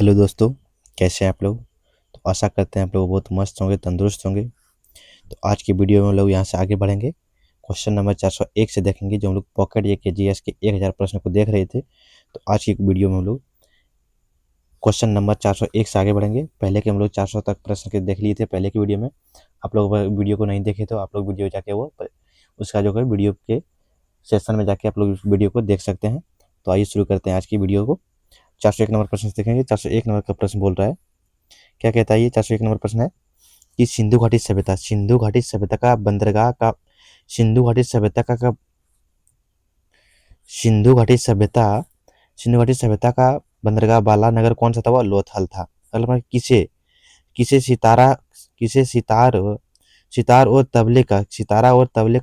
Hello दोस्तों, कैसे हैं आप लोग। तो आशा करते हैं आप लोग बहुत मस्त होंगे, तंदुरुस्त होंगे। तो आज की वीडियो में हम लोग यहाँ से आगे बढ़ेंगे। क्वेश्चन नंबर 401 से देखेंगे, जो हम लोग पॉकेट ये के जीएस के 1000 प्रश्न को देख रहे थे। तो आज की वीडियो में हम लोग क्वेश्चन नंबर 401 से आगे बढ़ेंगे। पहले के हम लोग 400 तक प्रश्न के देख लिए थे पहले की वीडियो में। आप लोग वीडियो को नहीं देखे तो आप लोग वीडियो जाके उसका जो है वीडियो के सेक्शन में जाके आप लोग उस वीडियो को देख सकते हैं। तो आइए शुरू करते हैं आज की वीडियो को। 401 नंबर प्रश्न से देखेंगे। 401 नंबर का प्रश्न बोल रहा है, क्या कहता है ये 401 नंबर प्रश्न है कि सिंधु घाटी सभ्यता का बंदरगाह का सिंधु घाटी सभ्यता का सिंधु घाटी सभ्यता सिंधु घाटी सभ्यता का बंदरगाह वाला नगर कौन सा था? वह लोथल था। अगला प्रश्न, किसे किसे सितारा किसे सितारा और तबले का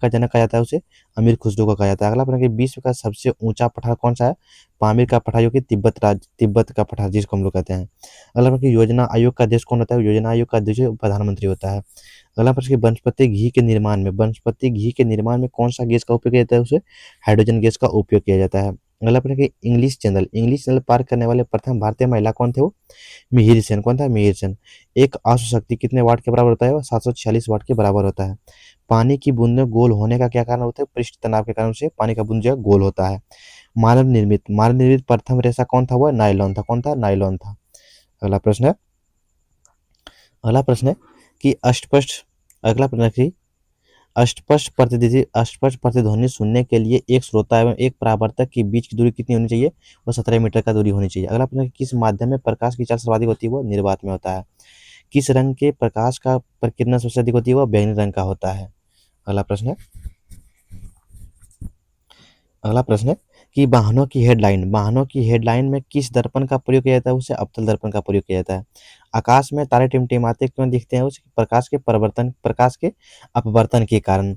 जनक कहा जाता है? उसे अमीर खुसरो को कहा जाता है। अगला प्रश्न, कि विश्व का सबसे ऊंचा पठार कौन सा है? पामीर का पठार, जो कि तिब्बत का पठार जिसको हम लोग कहते हैं। अगला प्रश्न, कि योजना आयोग का अध्यक्ष कौन होता है? योजना आयोग का अध्यक्ष प्रधानमंत्री होता है। अगला प्रश्न, कि वनस्पति घी के निर्माण में कौन सा गैस का उपयोग किया जाता है? उसे हाइड्रोजन गैस का उपयोग किया जाता है। अगला प्रश्न, कि इंग्लिश चैनल पार करने वाले प्रथम भारतीय महिला कौन थे? वो मिहिर सेन। कौन था? मिहिर सेन। एक आशु शक्ति कितने वाट के बराबर होता है? वह 746 वाट के बराबर होता है। पानी की बूंदें गोल होने का क्या कारण होता है? पृष्ठ तनाव के कारण से पानी का बूंद जो है गोल होता है। मानव निर्मित प्रथम रेशा कौन था? वह नायलॉन था। कौन था? नायलॉन था। अगला प्रश्न है अगला प्रश्न है कि अस्पष्ट अगला प्रश्न है कि अस्पष्ट प्रतिध्वनि सुनने के लिए एक श्रोता एवं एक परावर्तक के बीच की दूरी कितनी होनी चाहिए? वो 17 मीटर का दूरी होनी चाहिए। अगला प्रश्न है कि किस माध्यम में प्रकाश की चाल सर्वाधिक होती है? वो निर्वात में होता है। किस रंग के प्रकाश का प्रकीर्णन सबसे अधिक होती है? वह बैंगनी रंग का होता है। अगला प्रश्न है अगला प्रश्न है कि वाहनों की हेडलाइन में किस दर्पण का प्रयोग किया जाता है? उसे अवतल दर्पण का प्रयोग किया जाता है। आकाश में तारे टिमटिमाते क्यों दिखते हैं? उसे प्रकाश के अपवर्तन के कारण।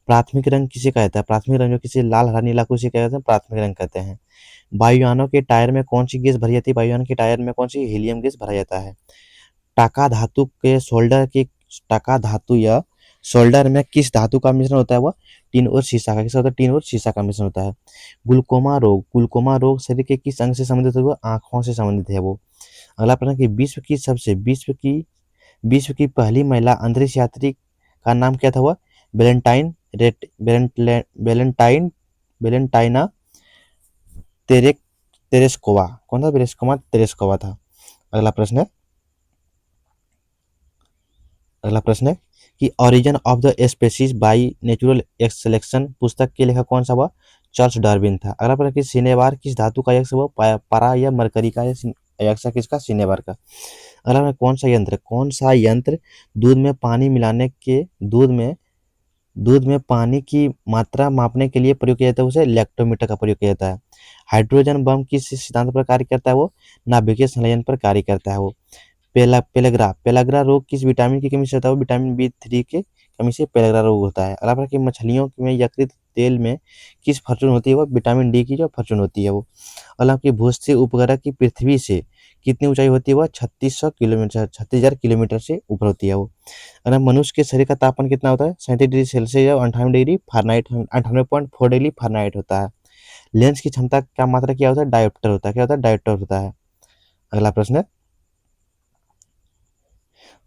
प्राथमिक रंग किसे कहा जाता है? प्राथमिक रंग जो किसी लाल हरा नीला को उसे क्या कहते हैं? प्राथमिक रंग कहते हैं। वायुयानों के टायर में कौन सी गैस भरी जाती है? वायुयान के टायर में कौन सी हीलियम गैस भरा जाता है। टाका धातु या सोल्डर में किस धातु का मिश्रण होता है? वह टीन और शीशा का। किसका होता है? टीन और शीशा का मिश्रण होता है। ग्लूकोमा रोग शरीर के किस अंग से संबंधित है? वह आंखों से संबंधित है वो। अगला प्रश्न, कि विश्व की पहली महिला अंतरिक्ष यात्री का नाम क्या था? वह वेलेंटाइन रेट वेलेंटाइन वेलेंटाइना तेरे तेरेस्कोवा। कौन था? तेरेस्कोवा था। अगला प्रश्न है अगला प्रश्न है कि origin of the species by natural selection पुस्तक के लेखक कौन सा हुआ? चार्ल्स डार्विन था। अगला प्रश्न, कि सिनेबार किस धातु का यक्ष हुआ? पारा या मरकरी का यक्ष किसका? सिनेबार का। अगला प्रश्न, कौन सा यंत्र दूध में पानी मिलाने के दूध में पानी की मात्रा मापने के लिए प्रयोग किया जाता है? उसे लैक्टोमीटर का प्रयोग किया जाता है। हाइड्रोजन बम किस सिद्धांत पर कार्य करता है? वो नाभिकीय संलयन पर कार्य करता है वो। पेलाग्रा रोग किस विटामिन की कमी से होता है? विटामिन बी 3 के कमी से पेलाग्रा रोग होता है। अलावा कि मछलियों में यकृत तेल में किस फॉर्चून होती है? वो विटामिन डी की जो फॉर्चून होती है वो। अलावा कि भूस्त्रीय उपग्रह की पृथ्वी से कितनी ऊंचाई होती है? वह 36,000 किलोमीटर से ऊपर होती है वो। अगर मनुष्य के शरीर का तापमान कितना होता है? 37 डिग्री सेल्सियस या 98 डिग्री फारेनहाइट होता है। लेंस की क्षमता का मात्रा क्या होता है? डायोप्टर होता है। क्या होता है? डायोप्टर होता है। अगला प्रश्न है,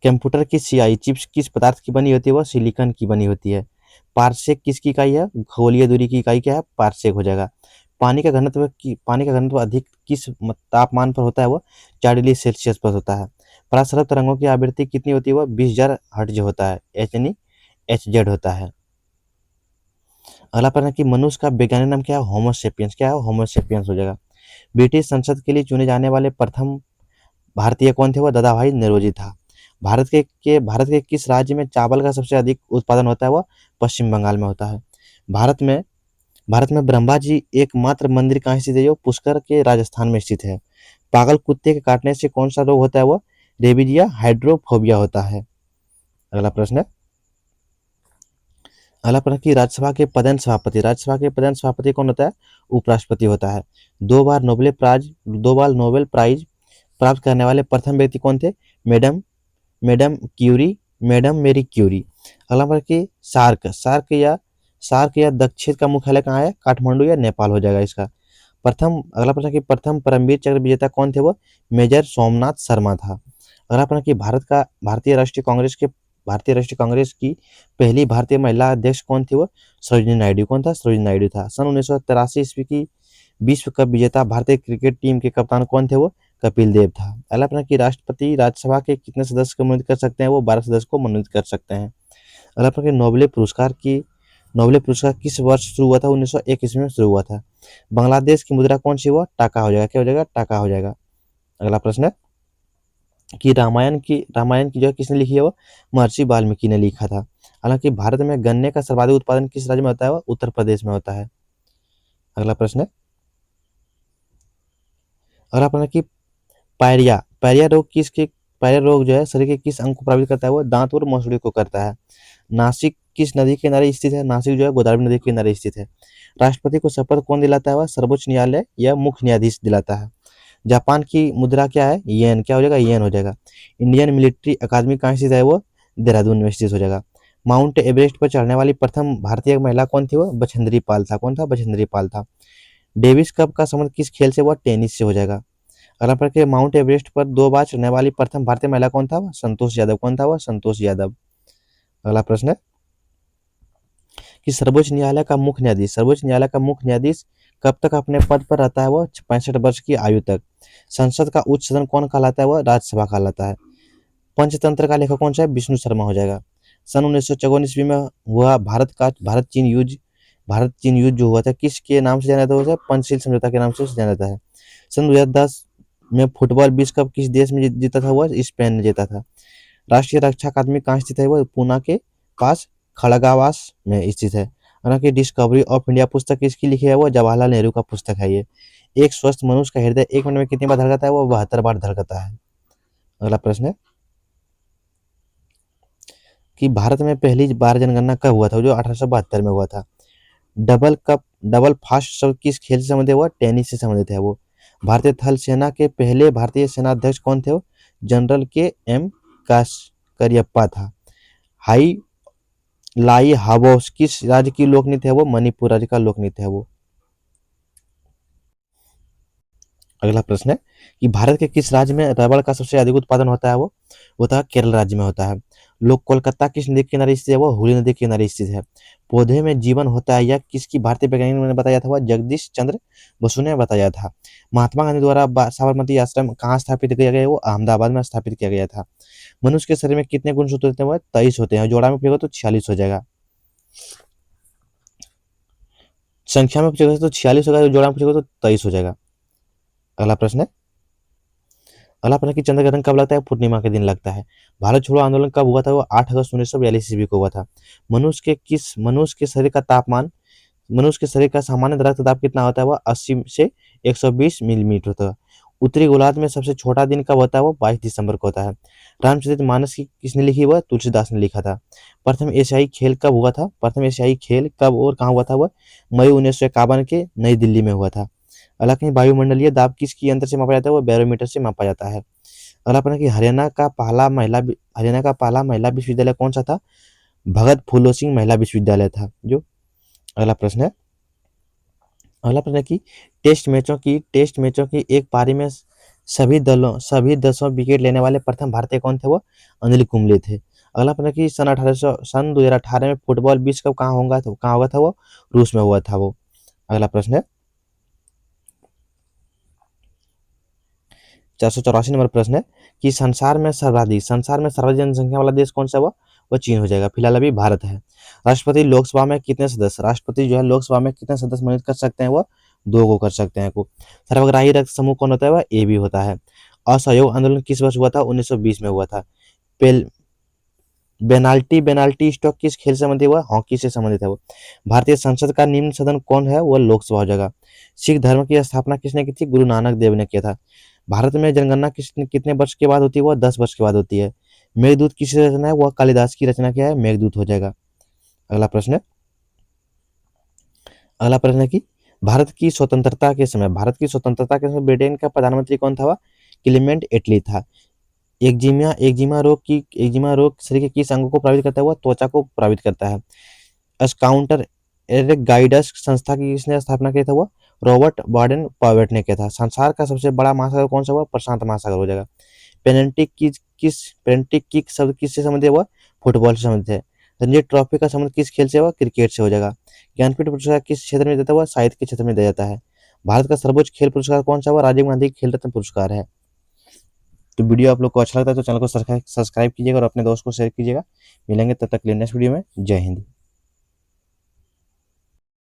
कंप्यूटर की सीआई चिप्स किस पदार्थ की बनी होती है? वह सिलिकॉन की बनी होती है। पारसेक किसकी इकाई है? खगोलीय दूरी की इकाई क्या है? पारसेक हो जाएगा। पानी का घनत्व अधिक किस तापमान पर होता है? वह 4 डिग्री सेल्सियस पर होता है। परासरब तरंगों की आवृत्ति कितनी होती है? वह 20,000 हर्ट्ज होता है। HZ होता है। अगला प्रश्न, कि मनुष्य का वैज्ञानिक नाम क्या है? होमोसेपियंस। क्या है? होमोसेपियंस हो जाएगा। ब्रिटिश संसद के लिए चुने जाने वाले प्रथम भारतीय कौन थे? वह दादाभाई नौरोजी था। भारत के किस राज्य में चावल का सबसे अधिक उत्पादन होता है? वह पश्चिम बंगाल में होता है। भारत में भारत में ब्रह्मा जी एकमात्र मंदिर कहाँ स्थित है? जो पुष्कर के राजस्थान में स्थित है। पागल कुत्ते के काटने से कौन सा रोग होता है? वह रेबीज या हाइड्रोफोबिया होता है। अगला प्रश्न है अगला प्रश्न, की राज्यसभा के प्रधान सभापति कौन होता है? उपराष्ट्रपति होता है। दो बार नोबेल प्राइज प्राप्त करने वाले प्रथम व्यक्ति कौन थे? Madam madam Marie Curie. अगला नंबर, की सार्क या दक्षिण का मुख्यालय कहाँ है? काठमांडू या नेपाल हो जाएगा इसका। अगला प्रश्न कि प्रथम परमवीर चक्र विजेता कौन थे? वो मेजर सोमनाथ शर्मा था। अगला प्रश्न कि भारतीय राष्ट्रीय कांग्रेस की पहली भारतीय महिला अध्यक्ष कौन थी? वो सरोजिनी नायडू। कौन था? सरोजिनी नायडू था। सन 1983 ईस्वी की विश्व कप विजेता भारतीय क्रिकेट टीम के कप्तान कौन थे? वो कपिल देव था। अगला प्रश्न कि राष्ट्रपति राज्यसभा के कितने सदस्य को मनोनीत कर सकते हैं? वो 12 सदस्य को मनोनीत कर सकते हैं। अगला प्रश्न कि नोबेल पुरस्कार किस वर्ष शुरू हुआ था? 1901 ईस्वी में शुरू हुआ था। बांग्लादेश की मुद्रा कौन सी? वो टाका हो जाएगा। क्या हो जाएगा? टाका हो जाएगा। अगला प्रश्न है कि रामायण की जो है किसने लिखी है? वो महर्षि वाल्मीकि ने लिखा था। हालांकि भारत में गन्ने का सर्वाधिक उत्पादन किस राज्य में होता है? वो उत्तर प्रदेश में होता है। अगला प्रश्न है कि पायरिया रोग जो है शरीर के किस अंग को प्रभावित करता है? वो दांत और मसूड़े को करता है। नासिक किस नदी के किनारे स्थित है? नासिक जो है गोदावरी नदी के किनारे स्थित है। राष्ट्रपति को शपथ कौन दिलाता है? वह सर्वोच्च न्यायालय या मुख्य न्यायाधीश दिलाता है। जापान की मुद्रा क्या है? येन। क्या हो जाएगा? येन हो जाएगा। इंडियन मिलिट्री अकादमी कहाँ स्थित है? वो देहरादून में स्थित हो जाएगा। माउंट एवरेस्ट पर चढ़ने वाली प्रथम भारतीय महिला कौन थी? वो बछेंद्री पाल था। कौन था? बछेंद्री पाल था। डेविस कप का संबंध किस खेल से? वो टेनिस से हो जाएगा। अगला प्रश्न के माउंट एवरेस्ट पर 2 बार चढ़ने वाली प्रथम भारतीय महिला कौन था? वो संतोष यादव। कौन था? वो संतोष यादव। अगला प्रश्न है कि सर्वोच्च न्यायालय का मुख्य न्यायाधीश कब तक अपने पद पर रहता है? वो 65 वर्ष की आयु तक। संसद का उच्च सदन कौन कहलाता है? वो राज्यसभा कहलाता है। पंचतंत्र का लेखक कौन सा है? विष्णु शर्मा हो जाएगा। सन 1954 ईस्वी में हुआ भारत चीन युद्ध जो हुआ था किसके नाम से जाना जाता है? वो पंचशील समझौता के नाम से जाना जाता है। सन 2010 में फुटबॉल विश्व कप किस देश में जीता था? वो स्पेन ने जीता था। राष्ट्रीय रक्षा अकादमी कहाँ स्थित है? वो पूना के पास खड़गवास में स्थित है। हालांकि डिस्कवरी ऑफ इंडिया पुस्तक किसकी लिखी है? वो जवाहरलाल नेहरू का पुस्तक है ये। एक स्वस्थ मनुष्य का हृदय 1 मिनट में कितनी बार धड़कता है? वो 72 बार धड़कता है। अगला प्रश्न है कि भारत में पहली बार जनगणना कब हुआ था? जो 1872 में हुआ था। डबल फास्ट शब्द किस खेल से संबंधित है? वो टेनिस से संबंधित है वो। भारतीय थल सेना के पहले भारतीय सेनाध्यक्ष कौन थे? वो जनरल के एम करियप्पा था। हाई लाई हावो किस राज्य की लोक नृत्य है? वो मणिपुर राज्य का लोक नृत्य है वो। अगला प्रश्न है कि भारत के किस राज्य में रबड़ का सबसे अधिक उत्पादन होता है? वो होता है केरल राज्य में होता है। लोग कोलकाता किस नदी के किनारे स्थित है? वो हुगली नदी के किनारे स्थित है। पौधे में जीवन होता है यह किसकी भारतीय वैज्ञानिक ने बताया था? वह जगदीश चंद्र बसु ने बताया था। महात्मा गांधी द्वारा साबरमती आश्रम कहाँ स्थापित किया गया? वो अहमदाबाद में स्थापित किया गया था। मनुष्य के शरीर में कितने गुणसूत्र होते हैं? वह 23 होते हैं। जोड़ा में पूछेगा तो 46 हो जाएगा। संख्या में पूछेगा तो 46 होगा, जोड़ा में पूछेगा तो 23 हो जाएगा। अगला प्रश्न है कि चंद्र ग्रहण कब लगता है? पूर्णिमा के दिन लगता है। भारत छोड़ो आंदोलन कब हुआ था? वो 8 अगस्त 1942 ईस्वी को हुआ था। मनुष्य के शरीर का सामान्य रक्तदाब कितना होता है? वो 80 से 120 मिलीमीटर होता है। उत्तरी गोलार्ध में सबसे छोटा दिन कब होता है? वो 22 दिसंबर को होता है। रामचरितमानस की किसने लिखी? वह तुलसीदास ने लिखा था। प्रथम एशियाई खेल कब हुआ था? प्रथम एशियाई खेल कब और कहाँ हुआ था? वह मई 1951 के नई दिल्ली में हुआ था। हालांकि वायुमंडलीय दाब किसकी यंत्र से मापा जाता है? वो बैरोमीटर से मापा जाता है। अगला प्रश्न कि हरियाणा का पहला महिला विश्वविद्यालय कौन सा था? भगत फूलो सिंह महिला विश्वविद्यालय था जो। अगला प्रश्न है कि टेस्ट मैचों की एक पारी में सभी 10 विकेट लेने वाले प्रथम भारतीय कौन थे? वो अनिल कुंबले थे। अगला प्रश्न कि सन 2018 में फुटबॉल विश्व कप कहाँ होगा था? वो रूस में हुआ था वो। अगला प्रश्न है 484 नंबर प्रश्न है कि संसार में सर्वाधिक जनसंख्या वाला देश कौन सा? वो चीन हो जाएगा। फिलहाल अभी भारत है। राष्ट्रपति जो है लोकसभा में कितने सदस्य मनोनीत कर सकते हैं? वो 2 को कर सकते हैं को। सर्वग्राही रक्त समूह कौन होता है? वह ए बी होता है। असहयोग आंदोलन किस वर्ष हुआ था? 1920 में हुआ था। पेल बेनाल्टी स्टॉक किस खेल से संबंधित हुआ? हॉकी से संबंधित है वो। भारतीय संसद का निम्न सदन कौन है? वो लोकसभा हो जाएगा। सिख धर्म की स्थापना किसने की थी? गुरु नानक देव ने किया था। भारत में जनगणना कितने वर्ष के बाद होती है? वह 10 वर्ष के बाद होती है। मेघदूत किसकी रचना है? वह कालिदास की रचना क्या है? मेघदूत हो जाएगा। अगला प्रश्न है कि भारत की स्वतंत्रता के समय ब्रिटेन का प्रधानमंत्री कौन था? वह क्लेमेंट एटली था। एक्जिमा रोग शरीर के किस अंग को प्रभावित करता है? वह त्वचा को प्रभावित करता है। स्काउंटर एरिक गाइडस संस्था की किसने स्थापना किया था? वो रॉबर्ट बार्डन पावेट ने किया था। संसार का सबसे बड़ा महासागर कौन सा हुआ? प्रशांत महासागर हो जाएगा। पेनल्टी किक शब्द किससे संबंधित हुआ? फुटबॉल से संबंधित है। रणजी ट्रॉफी का संबंध किस खेल से हुआ? क्रिकेट से हो जाएगा। ज्ञानपीठ पुरस्कार किस क्षेत्र में देता हुआ? साहित्य के क्षेत्र में दिया जाता है। भारत का सर्वोच्च खेल पुरस्कार कौन सा हुआ? राजीव गांधी खेल रत्न पुरस्कार है। तो वीडियो आप लोग को अच्छा लगता है तो चैनल को सब्सक्राइब कीजिएगा और अपने दोस्त को शेयर कीजिएगा। मिलेंगे तब तक के लिए नेक्स्ट वीडियो में। जय हिंद।